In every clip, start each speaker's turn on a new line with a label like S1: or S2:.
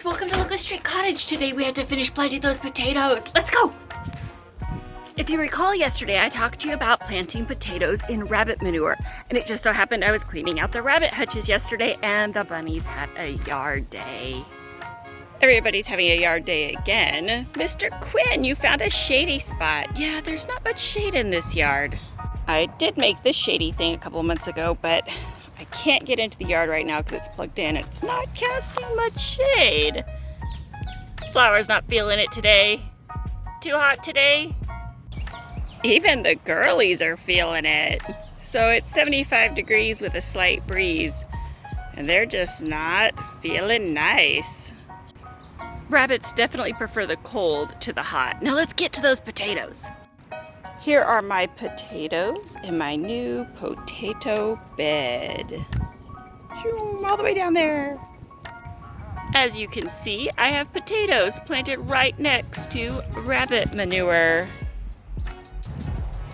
S1: guys, welcome to Lucas Street Cottage. Today we have to finish planting those potatoes. Let's go! If you recall yesterday, I talked to you about planting potatoes in rabbit manure, and it just so happened I was cleaning out the rabbit hutches yesterday and the bunnies had a yard day. Everybody's having a yard day again. Mr. Quinn, you found a shady spot. Yeah, there's not much shade in this yard. I did make this shady thing a couple of months ago, but I can't get into the yard right now because it's plugged in. It's not casting much shade. Flower's not feeling it today. Too hot today. Even the girlies are feeling it. So it's 75 degrees with a slight breeze, and they're just not feeling nice. Rabbits definitely prefer the cold to the hot. Now let's get to those potatoes. Here are my potatoes in my new potato bed. All the way down there. As you can see, I have potatoes planted right next to rabbit manure.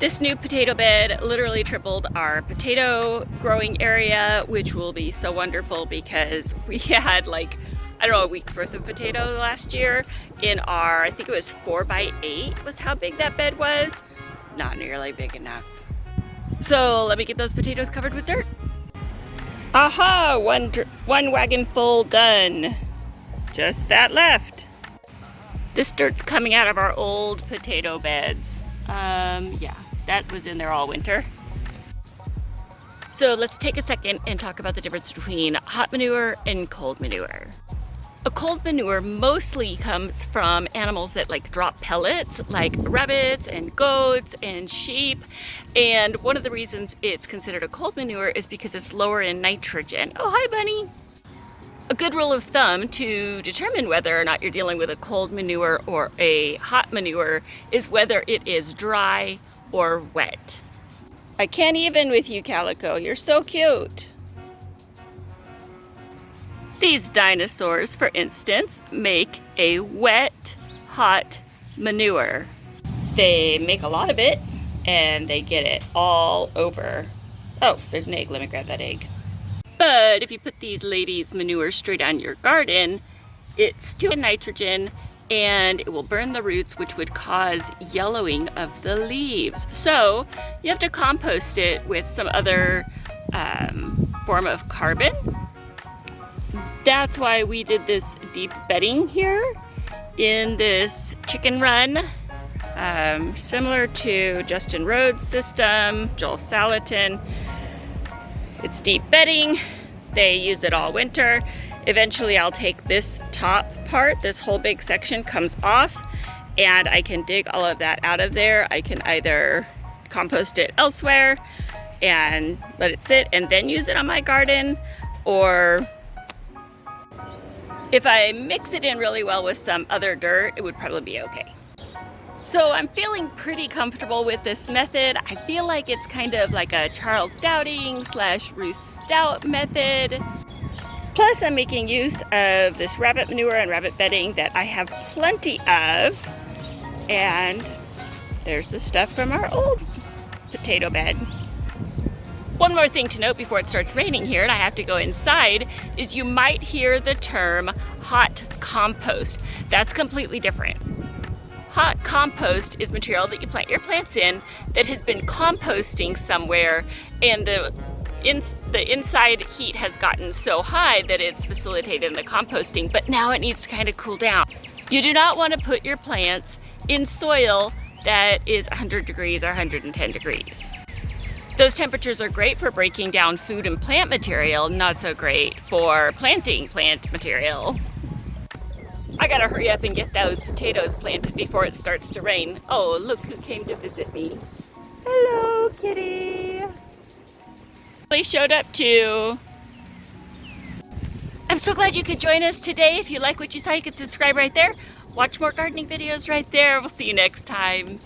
S1: This new potato bed literally tripled our potato growing area, which will be so wonderful because we had a week's worth of potatoes last year in our, I think it was 4x8 was how big that bed was. Not nearly big enough. So let me get those potatoes covered with dirt. Aha, one wagon full done. Just that left. This dirt's coming out of our old potato beds. Yeah, that was in there all winter. So let's take a second and talk about the difference between hot manure and cold manure. A cold manure mostly comes from animals that drop pellets, like rabbits and goats and sheep. And one of the reasons it's considered a cold manure is because it's lower in nitrogen. Oh, hi, Bunny. A good rule of thumb to determine whether or not you're dealing with a cold manure or a hot manure is whether it is dry or wet. I can't even with you, Calico. You're so cute. These dinosaurs, for instance, make a wet, hot manure. They make a lot of it, and they get it all over. Oh, there's an egg. Let me grab that egg. But if you put these ladies' manure straight on your garden, it's too much nitrogen, and it will burn the roots, which would cause yellowing of the leaves. So you have to compost it with some other form of carbon. That's why we did this deep bedding here in this chicken run, similar to Justin Rhodes' system, Joel Salatin. It's deep bedding. They use it all winter. Eventually I'll take this top part, this whole big section comes off, and I can dig all of that out of there. I can either compost it elsewhere and let it sit and then use it on my garden, or if I mix it in really well with some other dirt, it would probably be okay. So I'm feeling pretty comfortable with this method. I feel like it's kind of like a Charles Dowding / Ruth Stout method. Plus I'm making use of this rabbit manure and rabbit bedding that I have plenty of. And there's the stuff from our old potato bed. One more thing to note before it starts raining here, and I have to go inside, is you might hear the term hot compost. That's completely different. Hot compost is material that you plant your plants in that has been composting somewhere, and the inside heat has gotten so high that it's facilitated the composting, but now it needs to kind of cool down. You do not want to put your plants in soil that is 100 degrees or 110 degrees. Those temperatures are great for breaking down food and plant material, not so great for planting plant material. I gotta hurry up and get those potatoes planted before it starts to rain. Oh, look who came to visit me. Hello, kitty. They showed up too. I'm so glad you could join us today. If you like what you saw, you can subscribe right there. Watch more gardening videos right there. We'll see you next time.